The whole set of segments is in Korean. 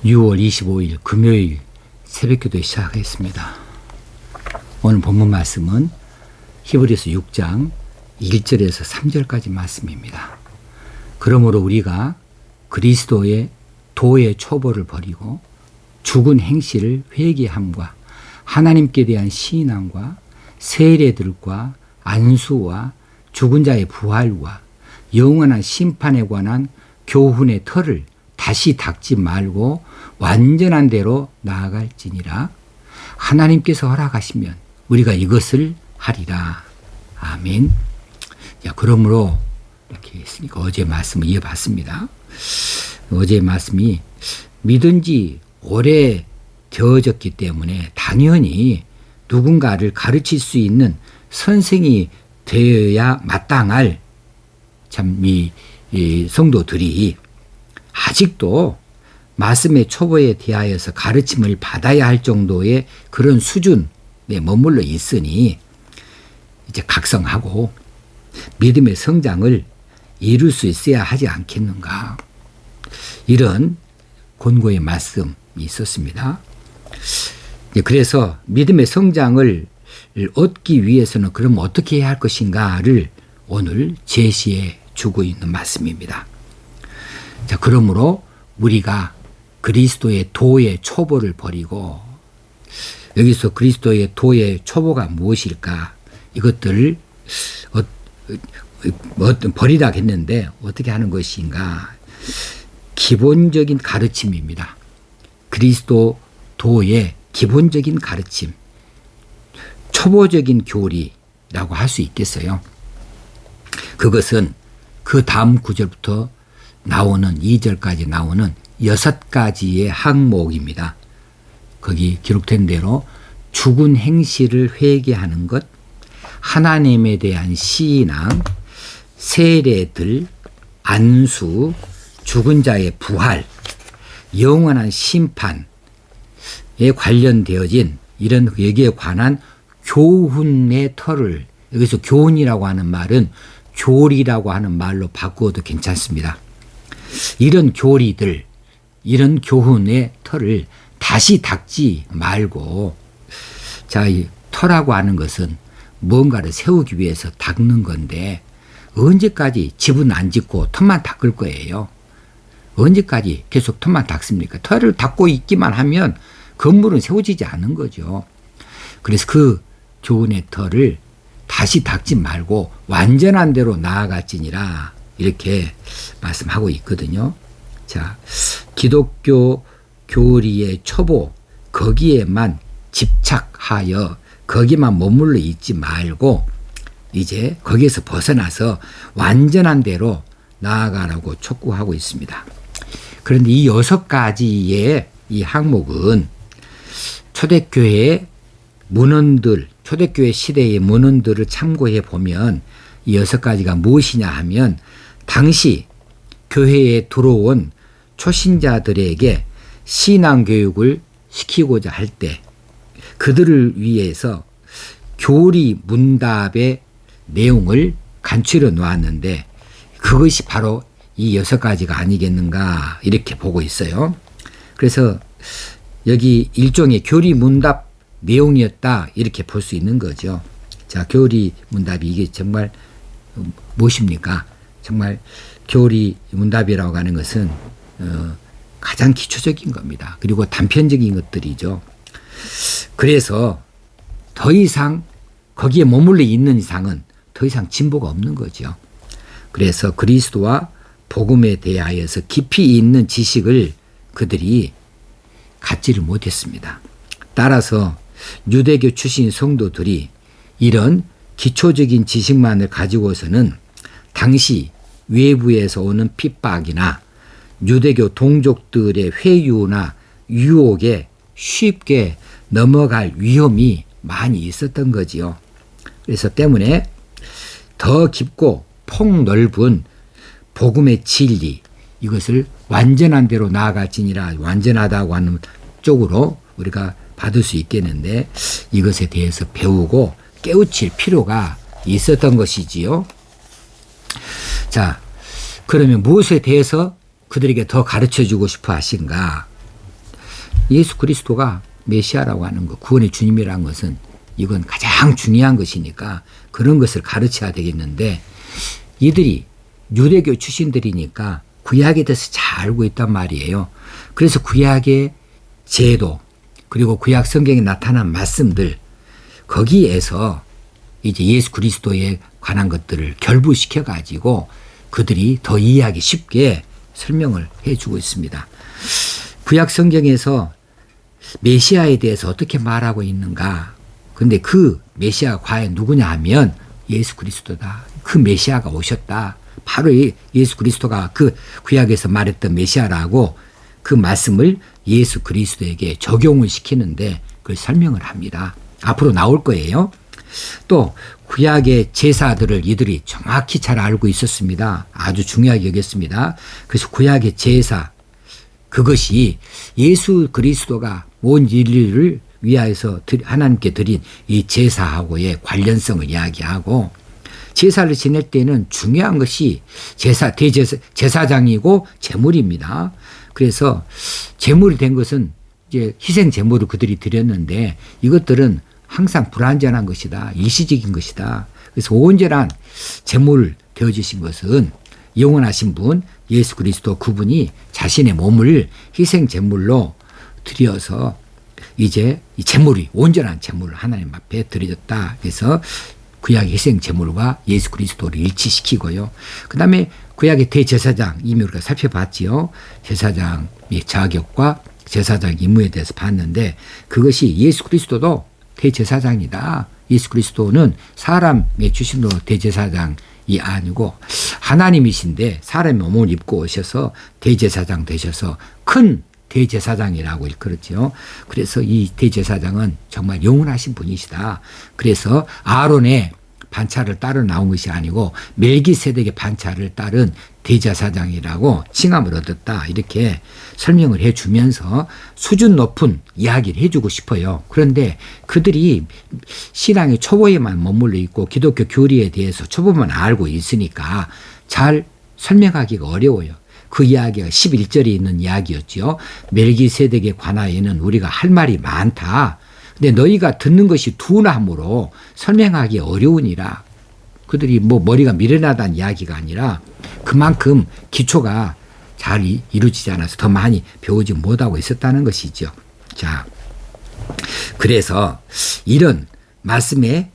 6월 25일 금요일 새벽기도 시작하겠습니다. 오늘 본문 말씀은 히브리서 6장 1절에서 3절까지 말씀입니다. 그러므로 우리가 그리스도의 도의 초보를 버리고 죽은 행실을 회개함과 하나님께 대한 신앙과 세례들과 안수와 죽은 자의 부활과 영원한 심판에 관한 교훈의 털을 다시 닦지 말고 완전한 대로 나아갈지니라. 하나님께서 허락하시면 우리가 이것을 하리라. 아멘. 자, 그러므로 이렇게 했으니까 어제 말씀을 이어봤습니다. 어제 말씀이 믿은 지 오래 되어졌기 때문에 당연히 누군가를 가르칠 수 있는 선생이 되어야 마땅할 참 이 성도들이 아직도 말씀의 초보에 대하여서 가르침을 받아야 할 정도의 그런 수준에 머물러 있으니 이제 각성하고 믿음의 성장을 이룰 수 있어야 하지 않겠는가. 이런 권고의 말씀이 있었습니다. 그래서 믿음의 성장을 얻기 위해서는 그럼 어떻게 해야 할 것인가를 오늘 제시해 주고 있는 말씀입니다. 자, 그러므로 우리가 그리스도의 도의 초보를 버리고, 여기서 그리스도의 도의 초보가 무엇일까? 이것들을 버리라 했는데 어떻게 하는 것인가? 기본적인 가르침입니다. 그리스도 도의 기본적인 가르침, 초보적인 교리라고 할 수 있겠어요. 그것은 그 다음 구절부터 나오는 2절까지 나오는 6가지의 항목입니다. 거기 기록된 대로 죽은 행실을 회개하는 것, 하나님에 대한 신앙, 세례들, 안수, 죽은 자의 부활, 영원한 심판에 관련되어진 이런 여기에 관한 교훈의 털을, 여기서 교훈이라고 하는 말은 교리라고 하는 말로 바꾸어도 괜찮습니다. 이런 교리들, 이런 교훈의 털을 다시 닦지 말고, 자, 이 털하고 하는 것은 뭔가를 세우기 위해서 닦는 건데 언제까지 집은 안 짓고 털만 닦을 거예요? 언제까지 계속 털만 닦습니까? 털을 닦고 있기만 하면 건물은 세워지지 않는 거죠. 그래서 그 교훈의 털을 다시 닦지 말고 완전한 대로 나아갈지니라, 이렇게 말씀하고 있거든요. 자, 기독교 교리의 초보, 거기에만 집착하여 거기만 머물러 있지 말고 이제 거기에서 벗어나서 완전한 대로 나아가라고 촉구하고 있습니다. 그런데 이 6가지의 이 항목은 초대교회의 문헌들, 초대교회 시대의 문헌들을 참고해 보면 이 6가지가 무엇이냐 하면, 당시 교회에 들어온 초신자들에게 신앙교육을 시키고자 할 때 그들을 위해서 교리 문답의 내용을 간추려 놓았는데 그것이 바로 이 6가지가 아니겠는가, 이렇게 보고 있어요. 그래서 여기 일종의 교리 문답 내용이었다, 이렇게 볼 수 있는 거죠. 자, 교리 문답이 이게 정말 무엇입니까? 정말 교리 문답이라고 하는 것은 가장 기초적인 겁니다. 그리고 단편적인 것들이죠. 그래서 더 이상 거기에 머물러 있는 이상은 더 이상 진보가 없는 거죠. 그래서 그리스도와 복음에 대하여서 깊이 있는 지식을 그들이 갖지를 못했습니다. 따라서 유대교 출신 성도들이 이런 기초적인 지식만을 가지고서는 당시 외부에서 오는 핍박이나 유대교 동족들의 회유나 유혹에 쉽게 넘어갈 위험이 많이 있었던 거지요. 그래서 때문에 더 깊고 폭넓은 복음의 진리, 이것을 완전한 대로 나아갈지니라, 완전하다고 하는 쪽으로 우리가 받을 수 있겠는데 이것에 대해서 배우고 깨우칠 필요가 있었던 것이지요. 자, 그러면 무엇에 대해서 그들에게 더 가르쳐주고 싶어 하신가? 예수 그리스도가 메시아라고 하는 것, 구원의 주님이라는 것은 이건 가장 중요한 것이니까 그런 것을 가르쳐야 되겠는데, 이들이 유대교 출신들이니까 구약에 대해서 잘 알고 있단 말이에요. 그래서 구약의 제도, 그리고 구약 성경에 나타난 말씀들, 거기에서 이제 예수 그리스도에 관한 것들을 결부시켜 가지고 그들이 더 이해하기 쉽게 설명을 해주고 있습니다. 구약 성경에서 메시아에 대해서 어떻게 말하고 있는가? 근데 그 메시아가 과연 누구냐 하면 예수 그리스도다. 그 메시아가 오셨다. 바로 예수 그리스도가 그 구약에서 말했던 메시아라고 그 말씀을 예수 그리스도에게 적용을 시키는데 그걸 설명을 합니다. 앞으로 나올 거예요. 또 구약의 제사들을 이들이 정확히 잘 알고 있었습니다. 아주 중요하게 여겼습니다. 그래서 구약의 제사, 그것이 예수 그리스도가 온 인류를 위하여서 하나님께 드린 이 제사하고의 관련성을 이야기하고, 제사를 지낼 때는 중요한 것이 제사장이고 제물입니다. 그래서 제물이 된 것은 이제 희생 제물을 그들이 드렸는데 이것들은 항상 불완전한 것이다. 일시적인 것이다. 그래서 온전한 제물을 되어주신 것은 영원하신 분 예수 그리스도 그분이 자신의 몸을 희생 제물로 드려서 이제 이 제물이 온전한 제물을 하나님 앞에 드려졌다. 그래서 구약의 희생 제물과 예수 그리스도를 일치시키고요. 그 다음에 구약의 대제사장, 이미 우리가 살펴봤지요. 제사장의 자격과 제사장 임무에 대해서 봤는데 그것이 예수 그리스도도 대제사장이다. 예수 그리스도는 사람의 주심으로 대제사장이 아니고 하나님이신데 사람의 몸을 입고 오셔서 대제사장 되셔서 큰 대제사장이라고 일컬었죠. 그래서 이 대제사장은 정말 영원하신 분이시다. 그래서 아론의 반차를 따라 나온 것이 아니고 멜기세덱의 반차를 따른 대제사장이라고 칭함을 얻었다. 이렇게 설명을 해주면서 수준 높은 이야기를 해주고 싶어요. 그런데 그들이 신앙의 초보에만 머물러 있고 기독교 교리에 대해서 초보만 알고 있으니까 잘 설명하기가 어려워요. 그 이야기가 11절에 있는 이야기였죠. 멜기세덱에 관하여는 우리가 할 말이 많다. 근데 너희가 듣는 것이 둔하므로 설명하기 어려우니라. 그들이 뭐 머리가 미련하다는 이야기가 아니라 그만큼 기초가 잘 이루어지지 않아서 더 많이 배우지 못하고 있었다는 것이죠. 자, 그래서 이런 말씀의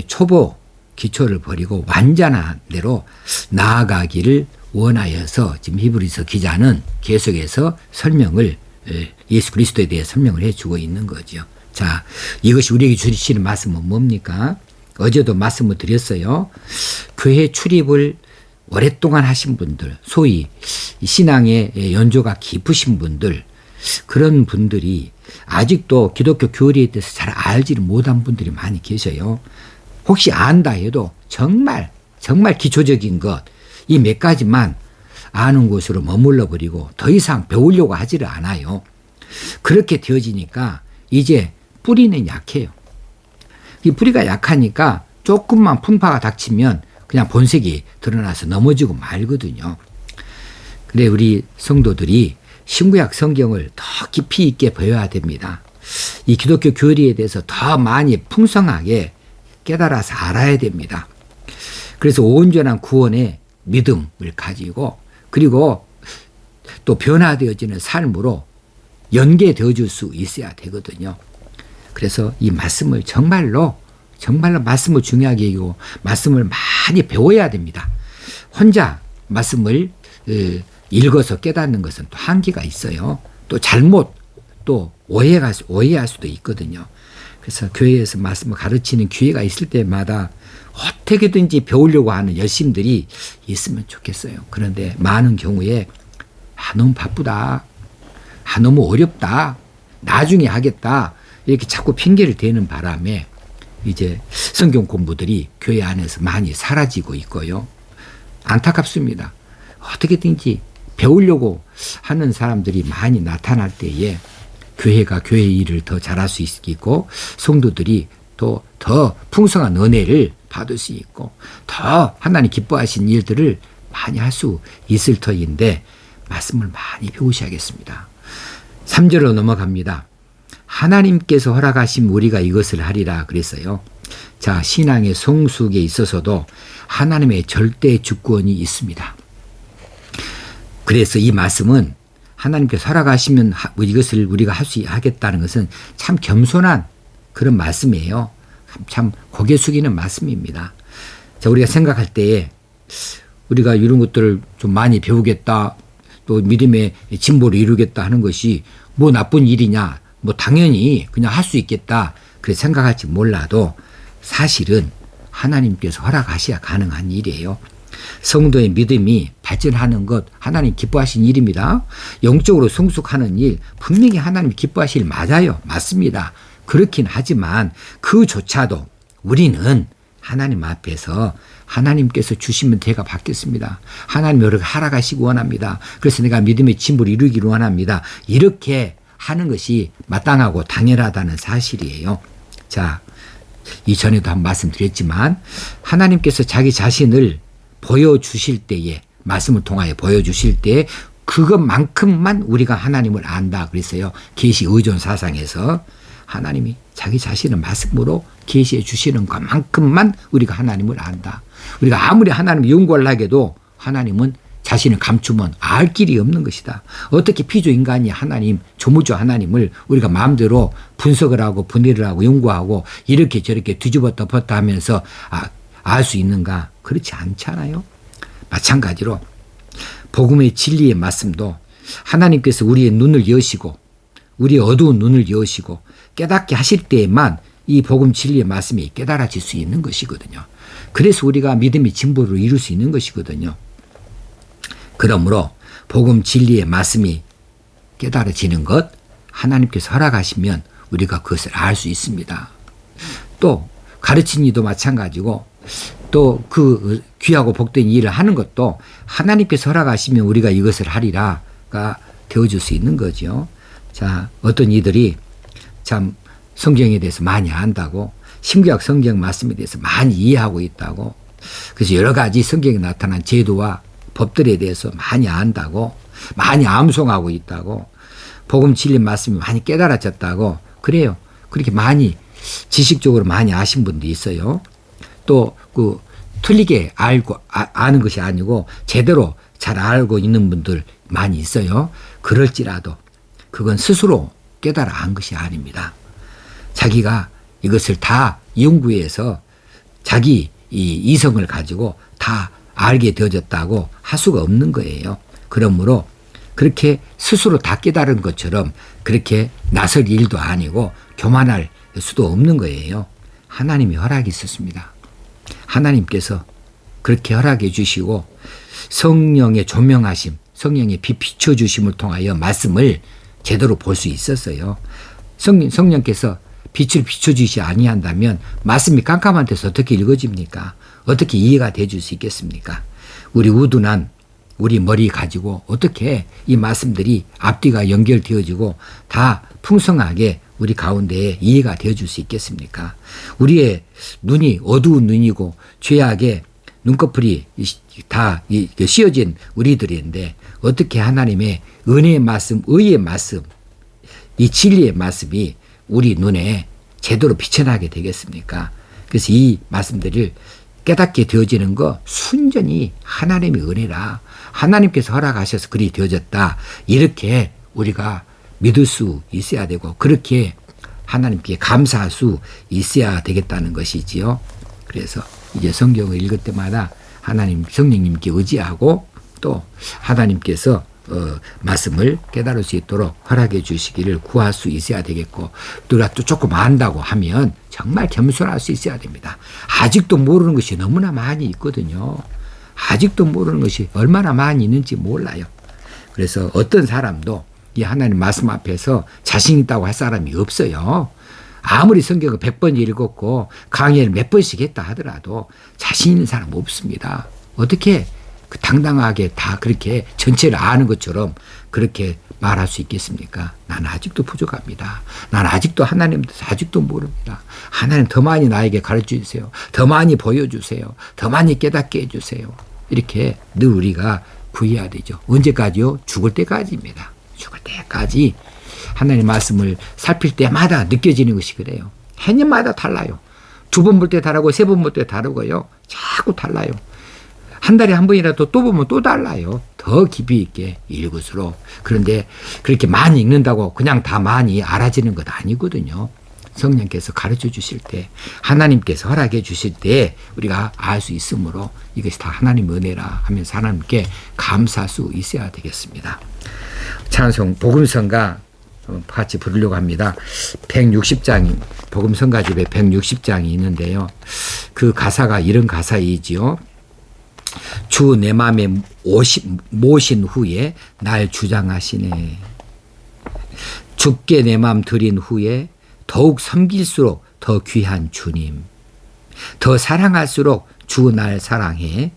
초보 기초를 버리고 완전한 대로 나아가기를 원하여서 지금 히브리서 기자는 계속해서 설명을 예수 그리스도에 대해 설명을 해주고 있는 거죠. 자, 이것이 우리에게 주시는 말씀은 뭡니까? 어제도 말씀을 드렸어요. 교회 출입을 오랫동안 하신 분들, 소위 신앙의 연조가 깊으신 분들, 그런 분들이 아직도 기독교 교리에 대해서 잘 알지를 못한 분들이 많이 계셔요. 혹시 안다 해도 정말 기초적인 것, 이 몇 가지만 아는 곳으로 머물러 버리고 더 이상 배우려고 하지를 않아요. 그렇게 되어지니까 이제 뿌리는 약해요. 이 뿌리가 약하니까 조금만 풍파가 닥치면 그냥 본색이 드러나서 넘어지고 말거든요. 그래 우리 성도들이 신구약 성경을 더 깊이 있게 배워야 됩니다. 이 기독교 교리에 대해서 더 많이 풍성하게 깨달아서 알아야 됩니다. 그래서 온전한 구원의 믿음을 가지고 그리고 또 변화되어지는 삶으로 연계되어 줄 수 있어야 되거든요. 그래서 이 말씀을 정말로 말씀을 중요하게 여기고 말씀을 많이 배워야 됩니다. 혼자 말씀을 읽어서 깨닫는 것은 또 한계가 있어요. 또 잘못 또 오해할 수도 있거든요. 그래서 교회에서 말씀을 가르치는 기회가 있을 때마다 어떻게든지 배우려고 하는 열심들이 있으면 좋겠어요. 그런데 많은 경우에 너무 바쁘다, 너무 어렵다, 나중에 하겠다 이렇게 자꾸 핑계를 대는 바람에 이제 성경 공부들이 교회 안에서 많이 사라지고 있고요. 안타깝습니다. 어떻게든지 배우려고 하는 사람들이 많이 나타날 때에 교회가 교회의 일을 더 잘할 수 있고 성도들이 또 더 풍성한 은혜를 받을 수 있고 더 하나님 기뻐하신 일들을 많이 할 수 있을 터인데 말씀을 많이 배우셔야겠습니다. 3절로 넘어갑니다. 하나님께서 허락하신 우리가 이것을 하리라 그랬어요. 자, 신앙의 성숙에 있어서도 하나님의 절대 주권이 있습니다. 그래서 이 말씀은 하나님께서 허락하시면 이것을 우리가 하겠다는 것은 참 겸손한 그런 말씀이에요. 참 고개 숙이는 말씀입니다. 자, 우리가 생각할 때에 우리가 이런 것들을 좀 많이 배우겠다, 또 믿음의 진보를 이루겠다 하는 것이 뭐 나쁜 일이냐, 뭐 당연히 그냥 할 수 있겠다 그렇게 생각할지 몰라도 사실은 하나님께서 허락하셔야 가능한 일이에요. 성도의 믿음이 발전하는 것 하나님 기뻐하신 일입니다. 영적으로 성숙하는 일 분명히 하나님 기뻐하실 일 맞아요. 맞습니다. 그렇긴 하지만 그조차도 우리는 하나님 앞에서 하나님께서 주시면 대가 받겠습니다. 하나님 여러분 허락하시기 원합니다. 그래서 내가 믿음의 진보를 이루기를 원합니다. 이렇게 하는 것이 마땅하고 당연하다는 사실이에요. 자, 이전에도 한번 말씀드렸지만 하나님께서 자기 자신을 보여주실 때에 말씀을 통하여 보여주실 때 그것만큼만 우리가 하나님을 안다 그랬어요. 계시 의존 사상에서 하나님이 자기 자신을 말씀으로 계시해 주시는 것만큼만 우리가 하나님을 안다. 우리가 아무리 하나님을 연구하려고 해도 하나님은 자신을 감추면 알 길이 없는 것이다. 어떻게 피조인간이 하나님, 조무조 하나님을 우리가 마음대로 분석을 하고 분해를 하고 연구하고 이렇게 저렇게 뒤집어 덮었다 하면서 알 수 있는가? 그렇지 않잖아요. 마찬가지로 복음의 진리의 말씀도 하나님께서 우리의 눈을 여시고 우리의 어두운 눈을 여시고 깨닫게 하실 때에만 이 복음 진리의 말씀이 깨달아질 수 있는 것이거든요. 그래서 우리가 믿음의 진보를 이룰 수 있는 것이거든요. 그러므로 복음 진리의 말씀이 깨달아지는 것 하나님께서 허락하시면 우리가 그것을 알 수 있습니다. 또 가르친 이도 마찬가지고 또 그 귀하고 복된 일을 하는 것도 하나님께서 허락하시면 우리가 이것을 하리라가 되어줄 수 있는 거죠. 자, 어떤 이들이 참 성경에 대해서 많이 안다고 신구약 성경 말씀에 대해서 많이 이해하고 있다고 그래서 여러 가지 성경에 나타난 제도와 법들에 대해서 많이 안다고 많이 암송하고 있다고 복음 진리 말씀이 많이 깨달아졌다고 그래요. 그렇게 많이 지식적으로 많이 아신 분도 있어요. 또 그 틀리게 알고 아는 것이 아니고 제대로 잘 알고 있는 분들 많이 있어요. 그럴지라도 그건 스스로 깨달아 안 것이 아닙니다. 자기가 이것을 다 연구해서 자기 이 이성을 가지고 다 알게 되어졌다고 할 수가 없는 거예요. 그러므로 그렇게 스스로 다 깨달은 것처럼 그렇게 나설 일도 아니고 교만할 수도 없는 거예요. 하나님이 허락이 있었습니다. 하나님께서 그렇게 허락해 주시고 성령의 조명하심, 성령의 빛 비춰주심을 통하여 말씀을 제대로 볼 수 있었어요. 성령께서 빛을 비춰주시 아니한다면 말씀이 깜깜한 데서 어떻게 읽어집니까? 어떻게 이해가 돼 줄 수 있겠습니까? 우리 우둔한 우리 머리 가지고 어떻게 이 말씀들이 앞뒤가 연결되어지고 다 풍성하게 우리 가운데에 이해가 되어줄 수 있겠습니까? 우리의 눈이 어두운 눈이고 죄악에 눈꺼풀이 다 씌어진 우리들인데 어떻게 하나님의 은혜의 말씀, 의의 말씀, 이 진리의 말씀이 우리 눈에 제대로 비춰나게 되겠습니까? 그래서 이 말씀들을 깨닫게 되어지는 거 순전히 하나님의 은혜라 하나님께서 허락하셔서 그리 되어졌다. 이렇게 우리가 믿을 수 있어야 되고 그렇게 하나님께 감사할 수 있어야 되겠다는 것이지요. 그래서 이제 성경을 읽을 때마다 하나님 성령님께 의지하고 또 하나님께서 말씀을 깨달을 수 있도록 허락해 주시기를 구할 수 있어야 되겠고 또 조금 안다고 하면 정말 겸손할 수 있어야 됩니다. 아직도 모르는 것이 너무나 많이 있거든요. 아직도 모르는 것이 얼마나 많이 있는지 몰라요. 그래서 어떤 사람도 이 하나님 말씀 앞에서 자신 있다고 할 사람이 없어요. 아무리 성경을 100번 읽었고 강의를 몇 번씩 했다 하더라도 자신 있는 사람 없습니다. 어떻게 당당하게 다 그렇게 전체를 아는 것처럼 그렇게 말할 수 있겠습니까? 나는 아직도 부족합니다. 나는 아직도 하나님 아직도 모릅니다. 하나님 더 많이 나에게 가르쳐 주세요. 더 많이 보여주세요. 더 많이 깨닫게 해주세요. 이렇게 늘 우리가 구해야 되죠. 언제까지요? 죽을 때까지입니다. 죽을 때까지 하나님 말씀을 살필 때마다 느껴지는 것이 그래요. 해년마다 달라요. 2번 볼 때 다르고 3번 볼 때 다르고요. 자꾸 달라요. 한 달에 한 번이라도 또 보면 또 달라요. 더 깊이 있게 읽을수록. 그런데 그렇게 많이 읽는다고 그냥 다 많이 알아지는 것 아니거든요. 성령께서 가르쳐 주실 때, 하나님께서 허락해 주실 때 우리가 알 수 있으므로 이것이 다 하나님의 은혜라 하면서 하나님께 감사할 수 있어야 되겠습니다. 찬송 복음성가 같이 부르려고 합니다. 160장이 복음성가집에 160장이 있는데요. 그 가사가 이런 가사이지요. 주 내 맘에 모신 후에 날 주장하시네. 주께 내 맘 드린 후에 더욱 섬길수록 더 귀한 주님. 더 사랑할수록 주 날 사랑해.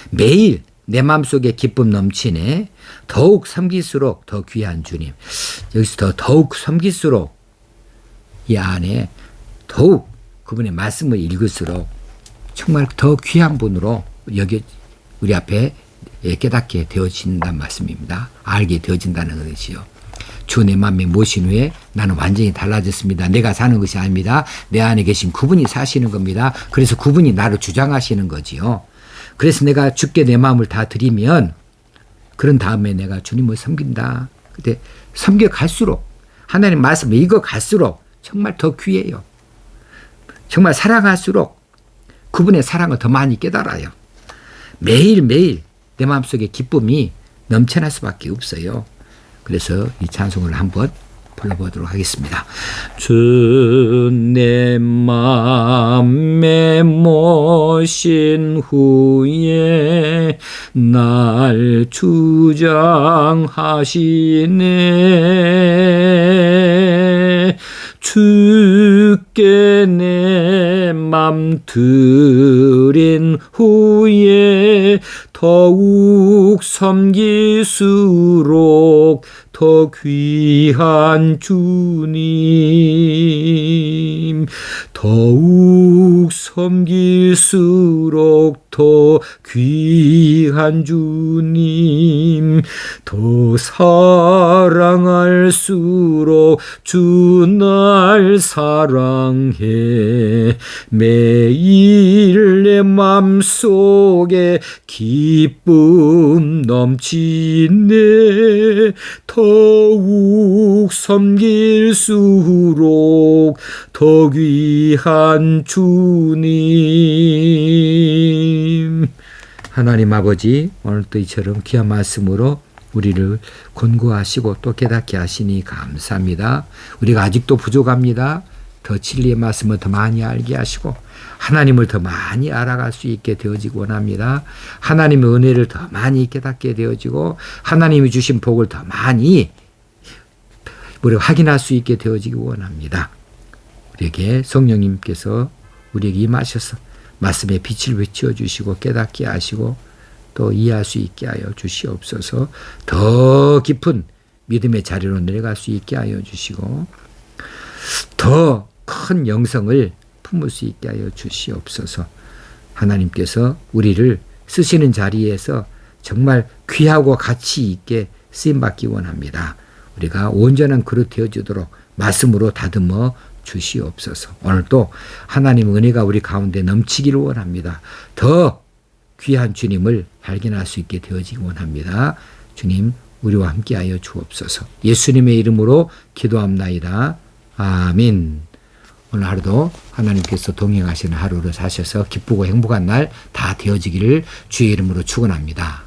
매일 내 마음속에 기쁨 넘치네. 더욱 섬길수록 더 귀한 주님. 여기서 더욱 섬길수록 이 안에 더욱 그분의 말씀을 읽을수록 정말 더 귀한 분으로 여기 우리 앞에 깨닫게 되어진다는 말씀입니다. 알게 되어진다는 것이요. 주 내 맘에 모신 후에 나는 완전히 달라졌습니다. 내가 사는 것이 아닙니다. 내 안에 계신 그분이 사시는 겁니다. 그래서 그분이 나를 주장하시는 거지요. 그래서 내가 주께 내 마음을 다 드리면 그런 다음에 내가 주님을 섬긴다. 근데 섬겨갈수록 하나님 말씀을 읽어갈수록 정말 더 귀해요. 정말 사랑할수록 그분의 사랑을 더 많이 깨달아요. 매일매일 내 마음속에 기쁨이 넘쳐날 수밖에 없어요. 그래서 이 찬송을 한번 불러보도록 하겠습니다. 주 내 맘에 모신 후에 날 주장하시네. 주께 내 맘 드린 후에 더욱 섬길수록 더 귀한 주님. 더욱 섬길수록 더 귀한 주님. 더 사랑할수록 주 날 사랑해. 매일 내 맘속에 기쁨 넘치네. 더욱 섬길수록 더 귀한 주님. 하나님 아버지, 오늘도 이처럼 귀한 말씀으로 우리를 권고하시고 또 깨닫게 하시니 감사합니다. 우리가 아직도 부족합니다. 더 진리의 말씀을 더 많이 알게 하시고 하나님을 더 많이 알아갈 수 있게 되어지고 원합니다. 하나님의 은혜를 더 많이 깨닫게 되어지고 하나님이 주신 복을 더 많이 우리가 확인할 수 있게 되어지기 원합니다. 우리에게 성령님께서 우리에게 임하셔서 말씀의 빛을 비추어 주시고 깨닫게 하시고 또 이해할 수 있게 하여 주시옵소서. 더 깊은 믿음의 자리로 내려갈 수 있게 하여 주시고 더 큰 영성을 품을 수 있게 하여 주시옵소서. 하나님께서 우리를 쓰시는 자리에서 정말 귀하고 가치 있게 쓰임받기 원합니다. 우리가 온전한 그릇 되어주도록 말씀으로 다듬어 주시옵소서. 오늘도 하나님의 은혜가 우리 가운데 넘치기를 원합니다. 더 귀한 주님을 발견할 수 있게 되어지기 원합니다. 주님, 우리와 함께하여 주옵소서. 예수님의 이름으로 기도합나이다. 아멘. 오늘 하루도 하나님께서 동행하시는 하루를 사셔서 기쁘고 행복한 날 다 되어지기를 주의 이름으로 축원합니다.